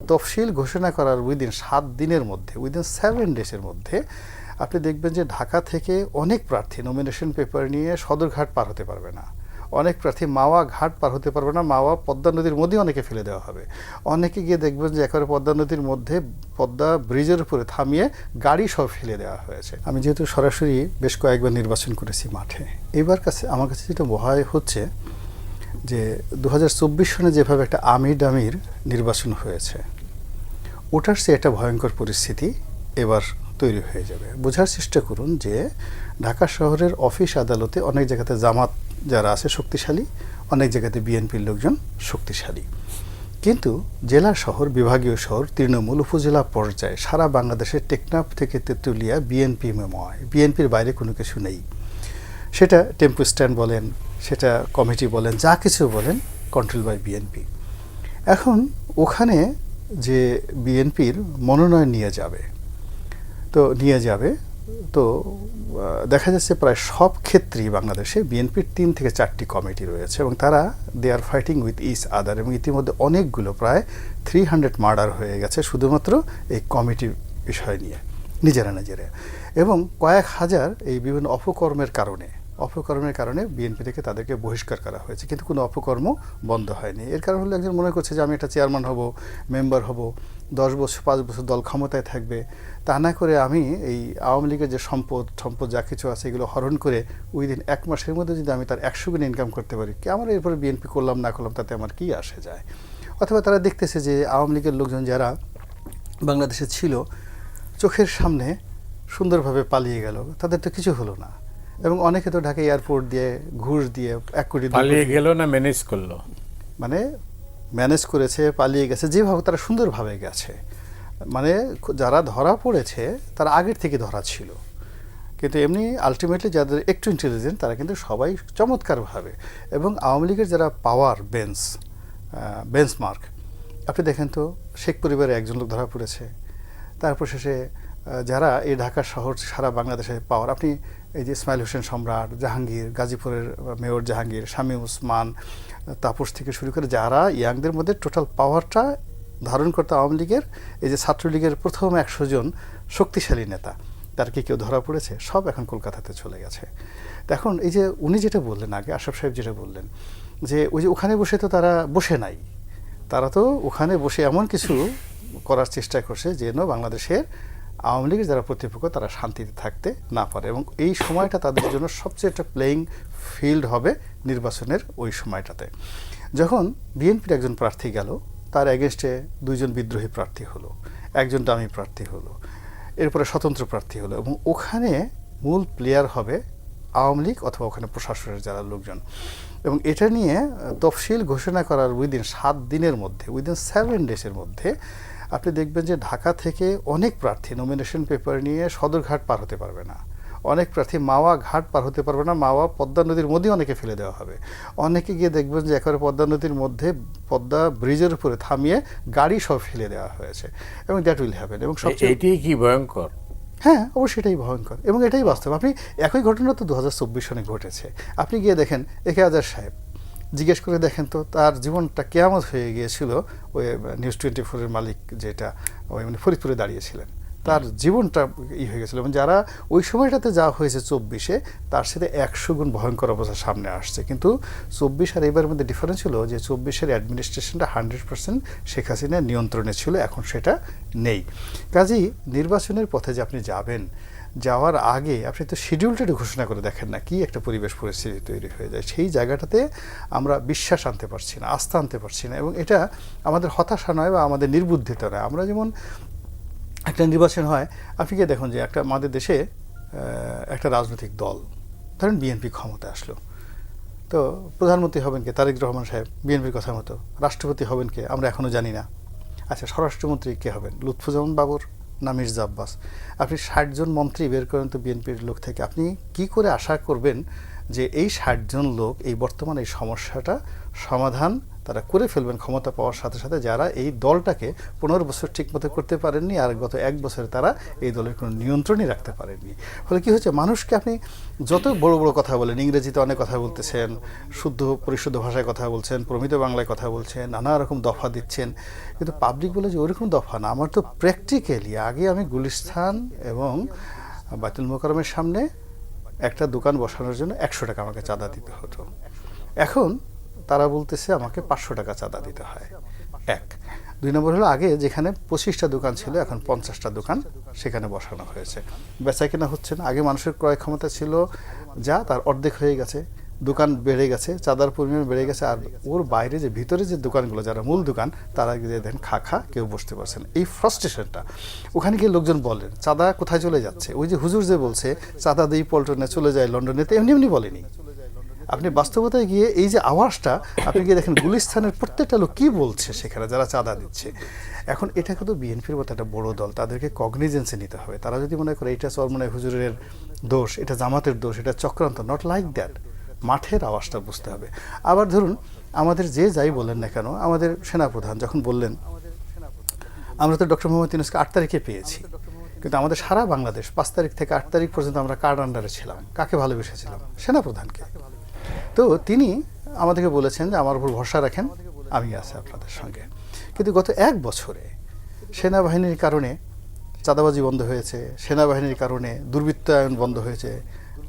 তফসিল ঘোষণা করার উইদিন 7 দিনের মধ্যে, উইদিন 7 ডেজের মধ্যে আপনি দেখবেন যে ঢাকা থেকে অনেক প্রার্থী নমিনেশন পেপার নিয়ে সদরঘাট পার হতে পারবে না। অনেক প্রার্থী মাওয়া ঘাট পার হতে পারবে না, মাওয়া পদ্মা নদীর মধ্যে অনেকে ফেলে দেওয়া হবে। অনেকে গিয়ে দেখবেন যে একেবারে পদ্মা নদীর মধ্যে পদ্মা ব্রিজের উপরে থামিয়ে গাড়ি সব ফেলে দেওয়া হয়েছে। আমি যেহেতু সরাসরি বেশ কয়েকবার নির্বাচন করেছি মাঠে, এবার আমার কাছে যেটা ভয় হচ্ছে যে 2024 সনে যেভাবে একটা আমির নির্বাচন হয়েছে, ওটার চেয়ে একটা ভয়ঙ্কর পরিস্থিতি এবার তৈরি হয়ে যাবে। বোঝার চেষ্টা করুন যে ঢাকা শহরের অফিস আদালতে অনেক জায়গাতে জামাত যারা আছে শক্তিশালী, অনেক জায়গাতে বিএনপির লোকজন শক্তিশালী, কিন্তু জেলা শহর, বিভাগীয় শহর, তৃণমূল, উপজেলা পর্যায়ে সারা বাংলাদেশের টেকনাফ থেকে তেঁতুলিয়া বিএনপি মেময়, বিএনপির বাইরে কোনো কিছু নেই। সেটা টেম্পো স্ট্যান্ড বলেন, সেটা কমিটি বলেন, যা কিছু বলেন, কন্ট্রোল বাই বিএনপি। এখন ওখানে যে বিএনপির মনোনয়ন নিয়ে যাবে তো দেখা যাচ্ছে প্রায় সব ক্ষেত্রেই বাংলাদেশে বিএনপির 3 থেকে 4টি কমিটি রয়েছে এবং তারা they are fighting with each other, এবং ইতিমধ্যে অনেকগুলো প্রায় 300 মার্ডার হয়ে গেছে শুধুমাত্র এই কমিটির বিষয় নিয়ে নিজেরা এবং কয়েক হাজার এই বিভিন্ন অপকর্মের কারণে বিএনপি থেকে তাদেরকে বহিষ্কার করা হয়েছে, কিন্তু কোনো অপকর্ম বন্ধ হয়নি। এর কারণ হলো একজন মনে করছে যে আমি একটা চেয়ারম্যান হব, মেম্বার হব, 10 বছর 5 বছর দল ক্ষমতায় থাকবে, তা না করে আমি এই আওয়ামী লীগের যে সম্পদ যা কিছু আছে এগুলো হরণ করে উইদিন 1 মাসের মধ্যে যদি আমি তার 100 গুণ ইনকাম করতে পারি, কি আমার এরপরে বিএনপি করলাম না করলাম তাতে আমার কি আসে যায়। অথবা তারা দেখতেছে যে আওয়ামী লীগের লোকজন যারা বাংলাদেশে ছিল চোখের সামনে সুন্দরভাবে পালিয়ে গেল, তাদের তো কিছু হলো না, এবং অনেকে তো ঢাকা এয়ারপোর্ট দিয়ে ঘুষ দিয়ে 1 কোটি পালিয়ে গেল না ম্যানেজ করলো, মানে ম্যানেজ করেছে, পালিয়ে গেছে, যেভাবে তারা সুন্দরভাবে গেছে। মানে যারা ধরা পড়েছে তারা আগের থেকে ধরা ছিল, কিন্তু এমনি আলটিমেটলি যাদের একটু ইন্টেলিজেন্ট তারা কিন্তু সবাই চমৎকারভাবে, এবং আওয়ামী লীগের যারা পাওয়ার বেঞ্চমার্ক আপনি দেখেন তো, শেখ পরিবারে একজন লোক ধরা পড়েছে, তারপর শেষে যারা এই ঢাকা শহর সারা বাংলাদেশে পাওয়ার, আপনি এই যে ইসমাইল হোসেন সম্রাট, জাহাঙ্গীর, গাজীপুরের মেয়র জাহাঙ্গীর, শামীম ওসমান, তাপস থেকে শুরু করে যারা ইয়াংদের মধ্যে টোটাল পাওয়ারটা ধারণ করতে আওয়ামী লীগের, এই যে ছাত্রলীগের প্রথম 100 জন শক্তিশালী নেতা, তার কি কেউ ধরা পড়েছে? সব এখন কলকাতাতে চলে গেছে। এখন এই যে উনি যেটা বললেন আগে, আশরাফ সাহেব যেটা বললেন যে ওই যে ওখানে বসে তো তারা বসে নাই, তারা তো ওখানে বসে এমন কিছু করার চেষ্টা করছে যেন বাংলাদেশের আওয়ামী লীগের যারা প্রতিপক্ষ তারা শান্তিতে থাকতে না পারে, এবং এই সময়টা তাদের জন্য সবচেয়ে একটা প্লেয়িং ফিল্ড হবে নির্বাচনের ওই সময়টাতে। যখন বিএনপির একজন প্রার্থী গেল, তার এগেনস্টে 2 জন বিদ্রোহী প্রার্থী হলো, 1 জন ডামি প্রার্থী হলো, এরপরে স্বতন্ত্র প্রার্থী হলো, এবং ওখানে মূল প্লেয়ার হবে আওয়ামী লীগ অথবা ওখানে প্রশাসনের যারা লোকজন। এবং এটা নিয়ে তফসিল ঘোষণা করার উইদিন 7 দিনের মধ্যে, উইদিন 7 ডেজের মধ্যে আপনি দেখবেন যে ঢাকা থেকে অনেক প্রার্থী নমিনেশন পেপার নিয়ে সদরঘাট পার হতে পারবে না, অনেক প্রার্থী মাওয়া ঘাট পার হতে পারবে না, মাওয়া পদ্মা নদীর মধ্যে অনেকে ফেলে দেওয়া হবে। অনেকে গিয়ে দেখবেন যে একেবারে পদ্মা নদীর মধ্যে পদ্মা ব্রিজের উপরে থামিয়ে গাড়ি সব ফেলে দেওয়া হয়েছে, এবং দ্যাট উইল হ্যাপেন। এবং সবচেয়ে এটাই কি ভয়ঙ্কর? হ্যাঁ, অবশ্যই এটাই ভয়ঙ্কর, এবং এটাই বাস্তব। আপনি একই ঘটনা তো 2024 সনে ঘটেছে। আপনি গিয়ে দেখেন একে আজাদ সাহেব, জিজ্ঞেস করে দেখেন তো তার জীবনটা কেয়ামত হয়ে গিয়েছিল ওই নিউজ 24-এর মালিক, যেটা ওই মানে ফরিদপুরে দাঁড়িয়েছিলেন, তার জীবনটা হয়ে গেছিলো। এবং যারা ওই সময়টাতে যা হয়েছে 24-এ, তার সাথে 100 গুণ ভয়ঙ্কর অবস্থা সামনে আসছে। কিন্তু 24 আর এবারের মধ্যে ডিফারেন্স ছিল যে 24-এর অ্যাডমিনিস্ট্রেশনটা 100% শেখ হাসিনার নিয়ন্ত্রণে ছিল, এখন সেটা নেই। কাজেই নির্বাচনের পথে যে আপনি যাওয়ার আগে আপনি তো শিডিউলটা ঘোষণা করে দেখেন না, কি একটা পরিবেশ পরিস্থিতি তৈরি হয়ে যায়। সেই জায়গাটাতে আমরা বিশ্বাস আনতে পারছি না, আস্থা আনতে পারছি না, এবং এটা আমাদের হতাশা নয় বা আমাদের নির্বুদ্ধিতা নয়। আমরা যেমন একটা নির্বাচন হয়, আপনি কি দেখুন যে একটা আমাদের দেশে একটা রাজনৈতিক দল, ধরেন বিএনপি ক্ষমতায় আসলো, তো প্রধানমন্ত্রী হবেন কে? তারেক রহমান সাহেব, বিএনপির কথা মতো। রাষ্ট্রপতি হবেন কে? আমরা এখনও জানি না। আচ্ছা, স্বরাষ্ট্রমন্ত্রী কে হবেন? লুৎফুজ্জামান বাবর না মির্জা আব্বাস? আপনি 60 জন মন্ত্রী বের করেন তো বিএনপির লোক থেকে, আপনি কি করে আশা করবেন যে এই 60 জন লোক এই বর্তমান এই সমস্যাটা সমাধান তারা করে ফেলবেন ক্ষমতা পাওয়ার সাথে সাথে, যারা এই দলটাকে 15 বছর ঠিকমতো করতে পারেননি, আর গত 1 বছরে তারা এই দলের কোনো নিয়ন্ত্রণই রাখতে পারেননি। ফলে কি হচ্ছে, মানুষকে আপনি যত বড় বড় কথা বলেন, ইংরেজিতে অনেক কথা বলতেছেন, শুদ্ধ পরিশুদ্ধ ভাষায় কথা বলছেন, প্রমিত বাংলায় কথা বলছেন, নানা রকম দফা দিচ্ছেন, কিন্তু পাবলিক বলে যে ওইরকম দফা না, আমার তো প্র্যাকটিক্যালি আগে আমি গুলিস্তান এবং বাইতুল মোকাররমের সামনে একটা দোকান বসানোর জন্য 100 টাকা আমাকে চাঁদা দিতে হতো, এখন তারা বলতেছে আমাকে 500 টাকা চাঁদা দিতে হয়। 2 নম্বর হলো, আগে যেখানে 25টা দোকান ছিল এখন 50টা দোকান সেখানে বসানো হয়েছে, বেচা কেনা হচ্ছে না। আগে মানুষের ক্রয় ক্ষমতা ছিল যা, তার অর্ধেক হয়ে গেছে, দোকান বেড়ে গেছে, চাঁদার পরিমাণ বেড়ে গেছে, আর ওর বাইরে যে ভিতরে যে দোকানগুলো যারা মূল দোকান তারা গিয়ে দেখেন খা কেউ বসতে পারছেন। এই ফ্রাস্ট্রেশনটা ওখানে গিয়ে লোকজন বলেন চাঁদা কোথায় চলে যাচ্ছে, ওই যে হুজুর যে বলছে চাঁদা দিই পল্টনে চলে যায় লন্ডনে, তো এমনি এমনি বলেনি। আপনি বাস্তবতায় গিয়ে এই যে আওয়াজটা আপনি গিয়ে দেখেন গুলিস্তানের প্রত্যেকটা লোক কী বলছে সেখানে যারা চাঁদা দিচ্ছে। এখন এটা কিন্তু বিএনপির মতো একটা বড় দল, তাদেরকে কগনিজেন্সে নিতে হবে। তারা যদি মনে করে এটা চরমনাই হুজুরের দোষ, এটা জামাতের দোষ, এটা চক্রান্ত, নট লাইক দ্যাট। মাঠের আওয়াজটা বুঝতে হবে। আবার ধরুন আমাদের যে যাই বলেন না কেন, আমাদের সেনাপ্রধান যখন বললেন আমরা তো ডক্টর মোহাম্মদ ইউনূসকে 8 তারিখে পেয়েছি, কিন্তু আমাদের সারা বাংলাদেশ 5 তারিখ থেকে 8 তারিখ পর্যন্ত আমরা কার আন্ডারে ছিলাম, কাকে ভালোবেসেছিলাম? সেনাপ্রধানকে। তো তিনি আমাদেরকে বলেছেন যে আমার উপর ভরসা রাখেন, আমি আছি আপনাদের সঙ্গে। কিন্তু গত 1 বছরে সেনাবাহিনীর কারণে চাঁদাবাজি বন্ধ হয়েছে, সেনাবাহিনীর কারণে দুর্বৃত্তায়ন বন্ধ হয়েছে,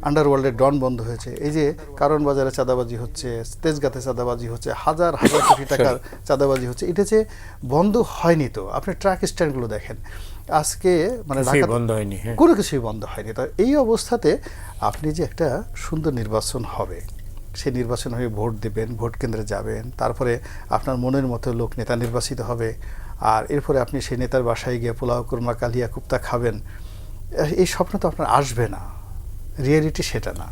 আন্ডারওয়ার্ল্ডের ডন বন্ধ হয়েছে, এই যে কারণ বাজারে চাঁদাবাজি হচ্ছে, তেজগাতে চাঁদাবাজি হচ্ছে, হাজার হাজার কোটি টাকার চাঁদাবাজি হচ্ছে, এটা যে বন্ধ হয়নি। তো আপনি ট্রাক স্ট্যান্ডগুলো দেখেন আজকে, মানে বন্ধ হয়নি, কোনো কিছুই বন্ধ হয়নি। তো এই অবস্থাতে আপনি যে একটা সুন্দর নির্বাচন হবে, সেই নির্বাচন হয়ে ভোট দেবেন, ভোট কেন্দ্রে যাবেন, তারপরে আপনার মনের মতো লোক নেতা নির্বাচিত হবে, আর এরপরে আপনি সেই নেতার বাসায় গিয়ে পোলাও, কুরমা, কালিয়া, কুপ্তা খাবেন, এই স্বপ্ন তো আপনার আসবে না। রিয়েলিটি সেটা না।